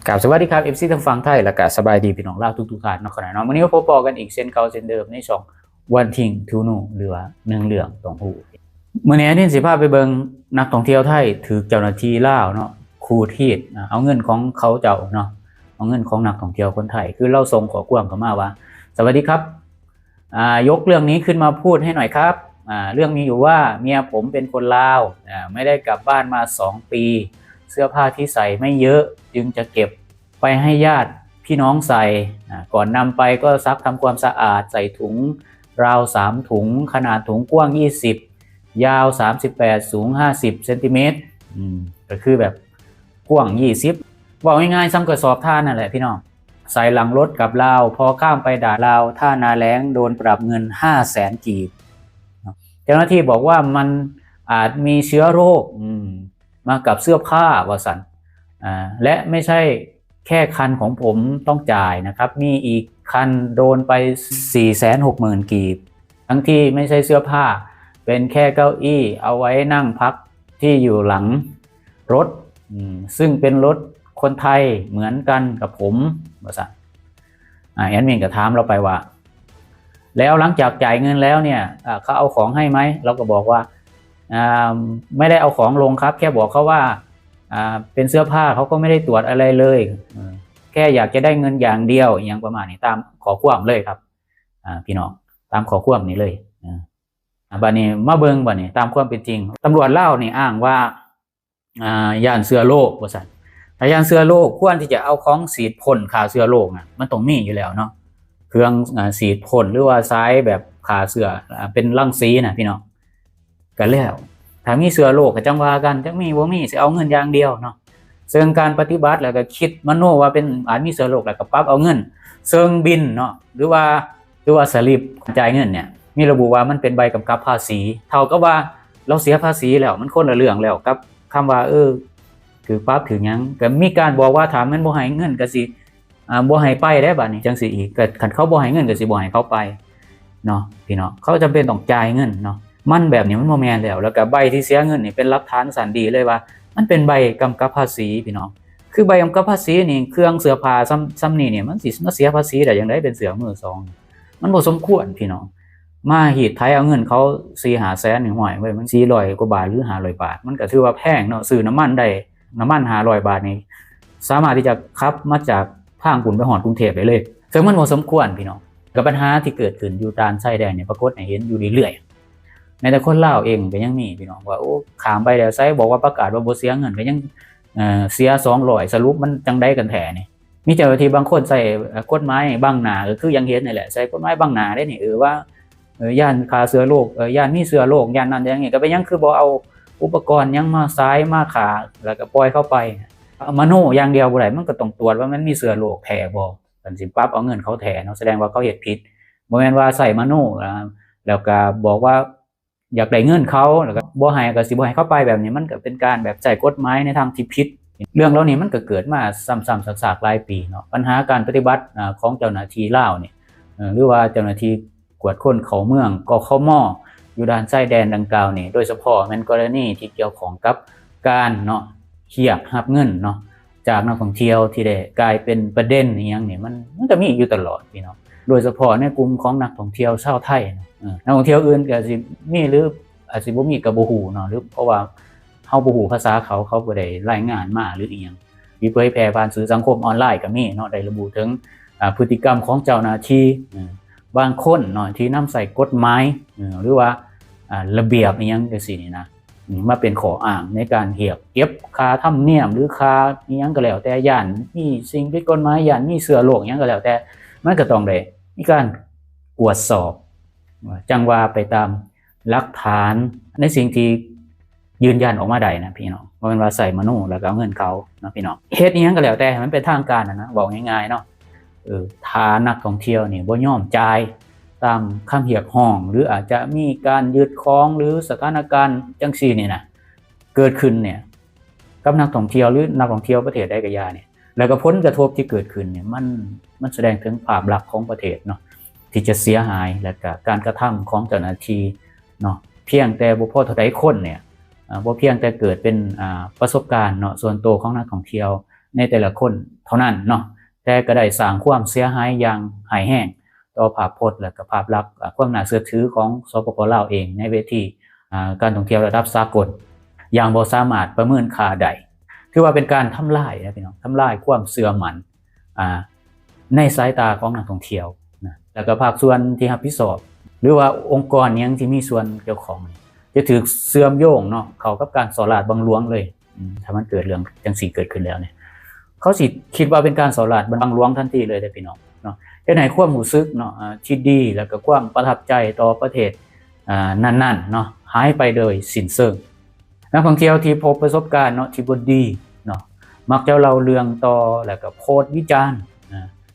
กับสวัสดีครับFC ทั้งฝั่งไทยและก็สบายดีพี่น้องลาวทุกท่านเนาะขณะน้องวันนี้ก็พบกันอีกเช่นเก่าเช่นเดิมในช่องวันทิงทูนูหรือว่าหนึ่งเรื่องต้องฮู้มื้อนี้นี่สิพาไปเบิ่งนักท่องเที่ยวไทยถูกเจ้าหน้าที่ลาวเนาะขู่ทีดเอาเงินของเขาเจ้าเนาะเอาเงินของนักท่องเที่ยวคนไทยคือเราส่งขอความเข้ามาว่าสวัสดีครับยกเรื่องนี้ขึ้นมาพูดให้หน่อยครับเรื่องมีอยู่ว่าเมียผมเป็นคนลาวไม่ได้กลับบ้านมา2 ปีเสื้อผ้าที่ใส่ไม่เยอะจึงจะเก็บไปให้ญาติพี่น้องใส่ก่อนนำไปก็ซักทำความสะอาดใส่ถุงราว3 ถุงขนาดถุงกว้าง20ยาว38สูง50เซนติเมตรก็คือแบบกว้าง20บอกง่ายๆซ้ำกระสอบท่านั่นแหละพี่น้องใส่หลังรถกับลาวพอข้ามไปด่าลาวท่านาแล้งโดนปรับเงิน500,000 กีบเจ้าหน้าที่บอกว่ามันอาจมีเชื้อโรคมากับเสื้อผ้าว่าสันและไม่ใช่แค่คันของผมต้องจ่ายนะครับมีอีกคันโดนไป460,000 กีบทั้งที่ไม่ใช่เสื้อผ้าเป็นแค่เก้าอี้เอาไว้นั่งพักที่อยู่หลังรถซึ่งเป็นรถคนไทยเหมือนกันกับผมว่าสันแอดมินก็ถามเราไปว่าแล้วหลังจากจ่ายเงินแล้วเนี่ยเขาเอาของให้ไหมเราก็บอกว่าไม่ได้เอาของลงครับแค่บอกเขาว่าเป็นเสื้อผ้าเขาก็ไม่ได้ตรวจอะไรเลยแค่อยากจะได้เงินอย่างเดียวอย่างประมาณนี้ตามขอความเลยครับพี่น้องตามขอความนี้เลยบัดนี้มาเบิ่งบัดนี้ตามความเป็นจริงตำรวจเล่านี่อ้างว่าย่านเสื้อโรคว่าซั่นถ้าย่านเสื้อโรคควรที่จะเอาของฉีดพ่นฆ่าเชื้อโรคนะมันต้องมีอยู่แล้วเนาะเครื่องฉีดพ่นหรือว่าใช้แบบฆ่าเชื้อเป็นรังสีนะพี่น้องกันแล้วถ้ามีเชื้อโรคก็จังว่ากันจังมีบ่มีสิเอาเงินอย่างเดียวเนาะเชิงการปฏิบัติแล้วก็คิดมโนว่าเป็นอาจมีเชื้อโรคแล้วก็ปรับเอาเงินเชิงบินเนาะหรือว่าสลิปจ่ายเงินเนี่ยมีระบุว่ามันเป็นใบกำกับภาษีเท่ากับว่าเราเสียภาษีแล้วมันคนละเรื่องแล้วกับคำว่าถือปรับถือหยังก็มีการบอกว่าถามมันบ่ให้เงินก็สิบ่ให้ไปได้บัดนี้จังสิอีกก็คันเขาบ่ให้เงินก็สิบ่ให้เขาไปเนาะพี่น้องเขาจำเป็นต้องจ่ายเงินเนาะมันแบบนี้มันบ่แม่นแล้วก็ใบที่เสียเงินนี่เป็นหลักฐานสันดีเลยว่ามันเป็นใบกำกับภาษีพี่น้องคือใบกำกับภาษีนี่เครื่องเสื้อผ้าซ้ำนี่เนี่ยมันสิมาเสียภาษีได้จังได๋เป็นเสื้อมือสองมันบ่สมควรพี่น้องมาหีดไทยเอาเงินเขา4-5 แสนนี่ห้อยไว้มัน400 กว่าบาทหรือ500 บาทมันก็ถือว่าแพงเนาะซื้อน้ำมันได้น้ำมัน500 บาทนี่สามารถที่จะขับมาจากทางปุ่นไปฮอดกรุงเทพได้เลยซึ่งมันบ่สมควรพี่น้องกับปัญหาที่เกิดขึ้นอยู่ตามชายแดนเนี่ยปรากฏให้เห็นอยู่เรื่อยๆในแต่คนลาวเองก็ยังมีพี่น้องว่าโอ้ขามไปแล้วไสบอกว่าประกาศว่าบ่เสียเงินก็ยังเสีย200สรุปมันจังได๋กันแท้นี่มีเจ้าหน้าที่บางคนใส่กฎหมายบังหน้าก็คือยังเห็นนี่แหละใส่กฎหมายบังหน้าได้นี่ว่าย่านฆ่าเชื้อโรคย่านมีเชื้อโรคย่านนั้นอย่างนี้ก็เป็นยังคือบ่เอาอุปกรณ์ยังมาซ้ายมาขาแล้วก็ปล่อยเข้าไปมโนอย่างเดียวบ่ได้มันก็ต้องตรวจว่ามันมีเชื้อโรคแท้บ่กันสิปรับเอาเงินเขาแท้เนาะแสดงว่าเขาเฮ็ดผิดบ่แม่นว่าใส่มโนแล้วก็บอกว่าอยากได้เงินเขาแล้วก็บ่ให้ก็สิบ่ให้เขาไปแบบนี้มันก็เป็นการแบบใช้กฎหมายในทางที่ผิดเรื่องเหล่านี้มันก็เกิดมาซ้ำๆซากๆหลายปีเนาะปัญหาการปฏิบัติของเจ้าหน้าที่ลาวนี่หรือว่าเจ้าหน้าที่กวดคนเข้าเมืองกขม.อยู่ด้านชายแดนดังกล่าวนี่โดยเฉพาะแม่นกรณีที่เกี่ยวข้องกับการเนาะเรียกรับเงินเนาะจากนักท่องเที่ยวที่ได้กลายเป็นประเด็นอีหยังนี่มันก็มีอยู่ตลอดพี่น้องโดยเฉพาะในกลุ่มของนักท่องเที่ยวชาวไทยนักท่องเที่ยวอื่นก็สิมีหรืออาจสิบ่มีก็บ่ฮู้เนาะหรือเพราะว่าเฮาบ่ฮู้ภาษาเขาบ่ได้รายงานมาหรืออีหยังมีเผยแพร่ผ่านสื่อสังคมออนไลน์ก็มีเนาะได้ระบุถึงพฤติกรรมของเจ้าหน้าที่บางคนเนาะที่นำใส่กฎหมายหรือว่าระเบียบอีหยังจังซี่นี่นะมาเป็นข้ออ้างในการเรียกเก็บค่าธรรมเนียมหรือค่าอีหยังก็แล้วแต่ย่านมีสิ่งผิดกฎหมายย่านมีเชื้อโรคหยังก็แล้วแต่มันก็ต้องได้มีการตรวจสอบจังว่าไปตามหลักฐานในสิ่งที่ยืนยันออกมาได้นะพี่น้องบ่แม่นว่าใส่มโนแล้วก็เอาเงินเขานะพี่น้องเฮ็ดอีหยังก็แล้วแต่มันเป็นทางการนะบอกง่ายๆเนาะถ้านักท่องเที่ยวนี่บ่ยอมจ่ายตามคำเรียกร้องหรืออาจจะมีการยึดของหรือสถานการณ์จังซี่นี่นะเกิดขึ้นเนี่ยกับนักท่องเที่ยวหรือนักท่องเที่ยวประเทศใดก็อย่าเนี่ยแล้วก็ผลกระทบที่เกิดขึ้นเนี่ยมันแสดงถึงภาพลักษณ์ของประเทศเนาะที่จะเสียหายและก็การกระทำของเจ้าหน้าที่เนาะเพียงแต่บ่พอเท่าใดคนเนี่ยบ่เพียงแต่เกิดเป็นประสบการณ์เนาะส่วนตัวของนักท่องเที่ยว ในแต่ละคนเท่านั้นเนาะแต่ก็ได้สร้างความเสียหายอย่างหายแห้งต่อภาพพจน์และก็ภาพลักษณ์ความน่าเชื่อถือของสปป.ลาวเองในเวทีการท่องเที่ยวระดับสากลอย่างบ่สามารถประเมินค่าได้ถือว่าเป็นการทำลายนะพี่น้องทำลายความเชื่อมั่นในสายตาของนักท่องเที่ยวนะแล้วก็ภาคส่วนที่รับผิดชอบหรือว่าองค์กรยังที่มีส่วนเกี่ยวข้องจะถูกเสื่อมโยงเนาะเข้ากับการสอดราดบังหลวงเลยถ้ามันเกิดเรื่องจังซี่เกิดขึ้นแล้วเนี่ยเขาสิคิดว่าเป็นการสอดราดบังหลวงทันทีเลยพี่น้องเนาะเฮ็ดให้ความรู้สึกเนาะที่ดีแล้วก็ความประทับใจต่อประเทศนั้นๆเนาะหายไปโดยสิ้นเชิงนักท่องเที่ยวที่พบประสบการณ์เนาะที่บ่ดีเนาะมักจะเล่าเรื่องต่อแล้วก็โพสต์วิจารณ์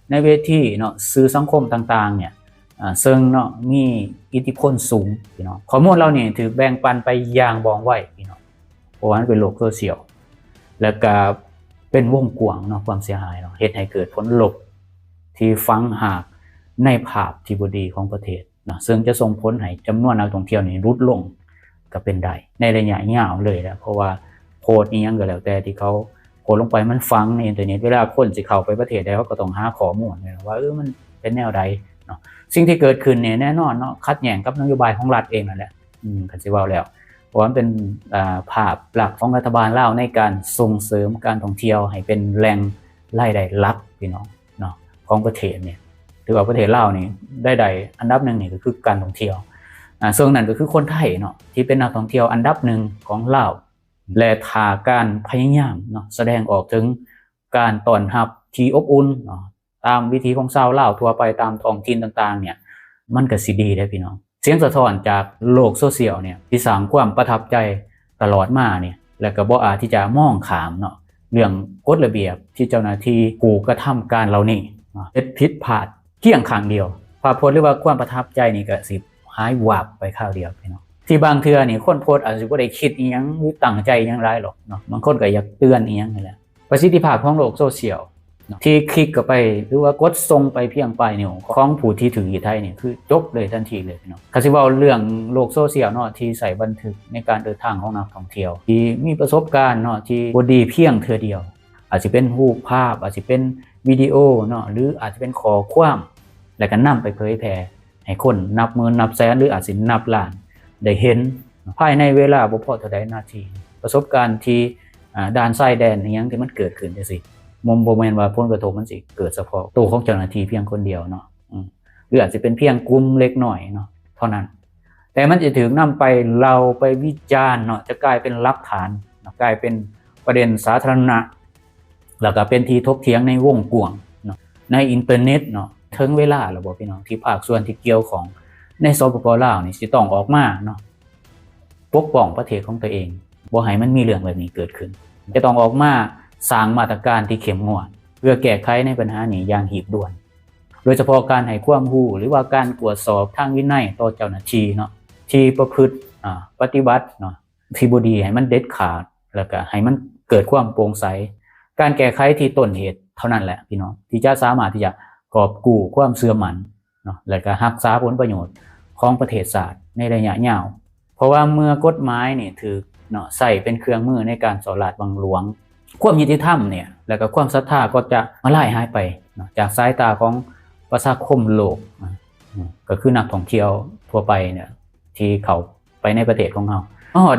ในเวทีเนาะสื่อสังคมต่างๆเนี่ยซึ่งเนาะมีอิทธิพลสูงพี่น้องข้อมูลเราเนี่ยถูกแบ่งปันไปอย่างบ่องไว้พี่น้องเพราะว่ามันเป็นโลกโซเชียลแล้วก็เป็นวงกว้างเนาะความเสียหายเนาะเฮ็ดให้เกิดผลลบที่ฝังหักในภาพที่บ่ดีของประเทศเนาะซึ่งจะส่งผลให้จำนวนนักท่องเที่ยวนี่ลดลงก็เป็นได้ในระยะยาวเลยนะเพราะว่าโพสต์อีหยังก็แล้วแต่ที่เขาโพสต์ลงไปมันฝังในอินเทอร์เน็ตเวลาคนสิเข้าไปประเทศใดเขาก็ต้องหาข้อมูลว่ามันเป็นแนวใดเนาะสิ่งที่เกิดขึ้นเนี่ยแน่นอนเนาะขัดแย้งกับนโยบายของรัฐเองนั่นแหละคันสิเว้าแล้วเพราะมันเป็นภาพหลักของรัฐบาลลาวในการส่งเสริมการท่องเที่ยวให้เป็นแหล่งรายได้หลักพี่น้องเนาะของประเทศเนี่ยถือว่าประเทศลาวนี่ได้อันดับ1นี่ก็คือการท่องเที่ยวส่วนนั้นก็คือคนไทยเนาะที่เป็นนักท่องเที่ยวอันดับ1ของลาวและถ้าการพยายามเนาะแสดงออกถึงการต้อนรับที่อบอุ่นเนาะตามวิถีของชาวลาวทั่วไปตามท้องถิ่นต่างๆเนี่ยมันก็สิดีเด้อพี่น้องเสียงสะท้อนจากโลกโซเชียลเนี่ยที่สร้างความประทับใจตลอดมาเนี่ยแล้วก็บ่อาจที่จะมองข้ามเนาะเรื่องกฎระเบียบที่เจ้าหน้าที่ผู้กระทำการเหล่านี้เฮ็ดผิดพลาดเพียงครั้งเดียวภาพพจน์หรือว่าความประทับใจนี่ก็สิหายวับไปคราวเดียวพี่น้องที่บางเทื่อนี่คนโพสต์อาจจะบ่ได้คิดอีหยังหรือตั้งใจอีหยังหลายหรอกเนาะบางคนก็อยากเตือนอีหยังนี่แหละประสิทธิภาพของโลกโซเชียลที่คลิกเข้าไปหรือว่ากดส่งไปเพียงปลายนิ้วของผู้ที่ถือไทยนี่คือจบเลยทันทีเลยพี่น้องคันสิเว้าเรื่องโลกโซเชียลเนาะที่ใส่บันทึกในการเดินทางของนักท่องเที่ยวที่มีประสบการณ์เนาะที่บ่ดีเพียงเทื่อเดียวอาจสิเป็นรูปภาพอาจสิเป็นวิดีโอเนาะหรืออาจจะเป็นข้อความแล้วก็นำไปเผยแพร่ให้คนนับหมื่นนับแสนหรืออาจสินับล้านได้เห็นภายในเวลาบ่พอเท่าใดนาทีประสบการณ์ที่ด่านชายแดนอีหยังที่มันเกิดขึ้นจังซี่บ่แม่นว่าผลกระทบมันสิเกิดเฉพาะตัวของเจ้าหน้าที่เพียงคนเดียวเนาะหรืออาจจะเป็นเพียงกลุ่มเล็กน้อยเนาะเท่านั้นแต่มันจะถูกนำไปเราไปวิจารณ์เนาะจะกลายเป็นหลักฐานกลายเป็นประเด็นสาธารณะแล้วก็เป็นที่ถกเถียงในวงกว้างเนาะในอินเทอร์เน็ตเนาะถึงเวลาแล้วบ่พี่น้องที่ภาคส่วนที่เกี่ยวของในสปป.ลาวนี่สิต้องออกมาเนาะปกป้องประเทศของตัวเองบ่ให้มันมีเรื่องแบบนี้เกิดขึ้นจะต้องออกมาสร้างมาตรการที่เข้มงวดเพื่อแก้ไขในปัญหานี้อย่างหีบด่วนโดยเฉพาะการให้ความรู้หรือว่าการตรวจสอบทางวินัยต่อเจ้าหน้าที่เนาะที่ประพฤติปฏิบัติเนาะที่บ่ดีให้มันเด็ดขาดแล้วก็ให้มันเกิดความโปร่งใสการแก้ไขที่ต้นเหตุเท่านั้นแหละพี่น้องที่จะสามารถที่จะกอบกู้ความเชื่อมั่นเนาะและก็รักษาผลประโยชน์ของประเทศชาติในระยะยาวเพราะว่าเมื่อกฎหมายนี่ถูกเนาะใช้เป็นเครื่องมือในการสอดราดบังหลวงความยุติธรรมเนี่ยแล้วก็ความศรัทธาก็จะมาล่ายหายไปจากสายตาของประชาคมโลกก็คือนักท่องเที่ยวทั่วไปเนี่ยที่เขาไปในประเทศของเรา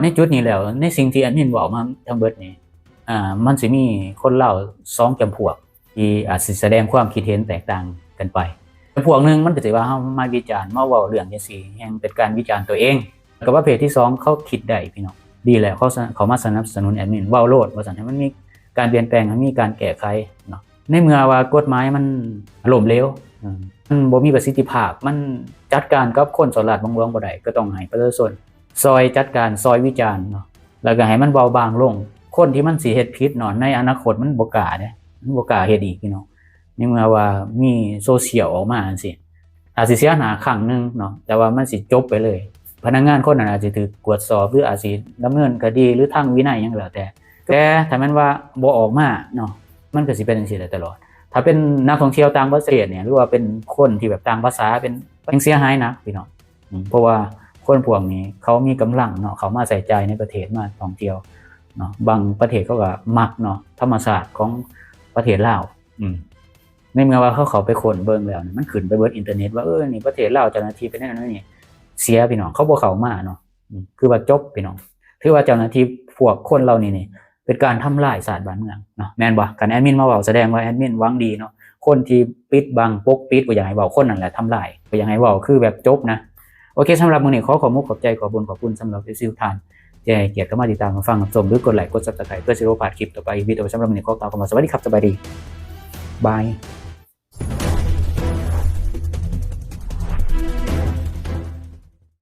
ในจุดนี้แล้วในสิ่งที่แอดมินบอกมาทั้งเบิดนี้มันสิมีคนเล่า2จำพวกที่อาจสิแสดงความคิดเห็นแตกต่างกันไปจำพวกนึงมันก็สิว่าเฮามาวิจารณ์มาเว้าเรื่องจังซี่แฮ่งเป็นการวิจารณ์ตัวเองกับประเภทที่2เขาคิดได้พี่น้องดีแล้วเขามาสนับสนุนแอดมินเว้าโลดว่าซั่นให้มันมีการเปลี่ยนแปลงให้มีการแก้ไขเนาะในเมื่อว่ากฎหมายมันล้มเหลวมันบ่มีประสิทธิภาพมันจัดการกับคนสอดราดบังหลวงบ่ได้ก็ต้องให้ประชาชนซอยจัดการซอยวิจารณ์เนาะแล้วก็ให้มันเบาบางลงคนที่มันสิเฮ็ดผิดเนาะในอนาคตมันบ่กล้าเด้มันบ่กล้าเฮ็ดอีกพี่น้องในเมื่อว่ามีโซเชียลออกมาจังซี่อาจสิเสียหน้าครั้งนึงเนาะแต่ว่ามันสิจบไปเลยพนักงานคนนั้นอาจสิถูกตรวจสอบหรืออาจสิดำเนินคดีหรือทางวินัยหยังก็แล้วแต่ถ้ามันว่าบ่ออกมาเนาะมันก็สิเป็นจังซี่ได้ตลอดถ้าเป็นนักท่องเที่ยวต่างประเทศเนี่ยหรือว่าเป็นคนที่แบบต่างภาษาเป็นเสียหายนะพี่น้องเพราะว่าคนพวกนี้เขามีกำลังเนาะเขามาใส่ใจในประเทศมาท่องเที่ยว เนาะบางประเทศเขาก็มักเนาะธรรมศาสตร์ของประเทศลาวในเมื่อว่าเขาไปค้นเบิ่งแล้วมันขึ้นไปเบิดอินเทอร์เน็ตว่านี่ประเทศลาวเจ้าหน้าที่เป็นนั่นนี่เสียพี่น้องเขาบ่เข้ามาเนาะคือว่าจบพี่น้องถือว่าเจ้าหน้าที่พวกคนเหล่านี้นี่เป็นการทำลายศาสตร์บ้านเมืองเนาะแม่นบ่กันแอดมินมาเว้าแสดงว่าแอดมินหวังดีเนาะคนที่ปิดบังปกปิดบ่อยากให้เว้าคนนั่นแหละทำลายบ่อยากให้เว้าคือแบบจบนะโอเคสำหรับมื้อนี้ขอมุกขอบใจขอบคุณสำหรับที่ท่านที่ให้เกียรติเข้ามาติดตามมาฟังรับชมหรือกดไลค์กด Subscribe เพื่อสิบ่พลาดคลิปต่อไปวิดีโอสำหรับมื้อนี้ขอกล่าวคำว่าสวัสดีครับสบายดีบาย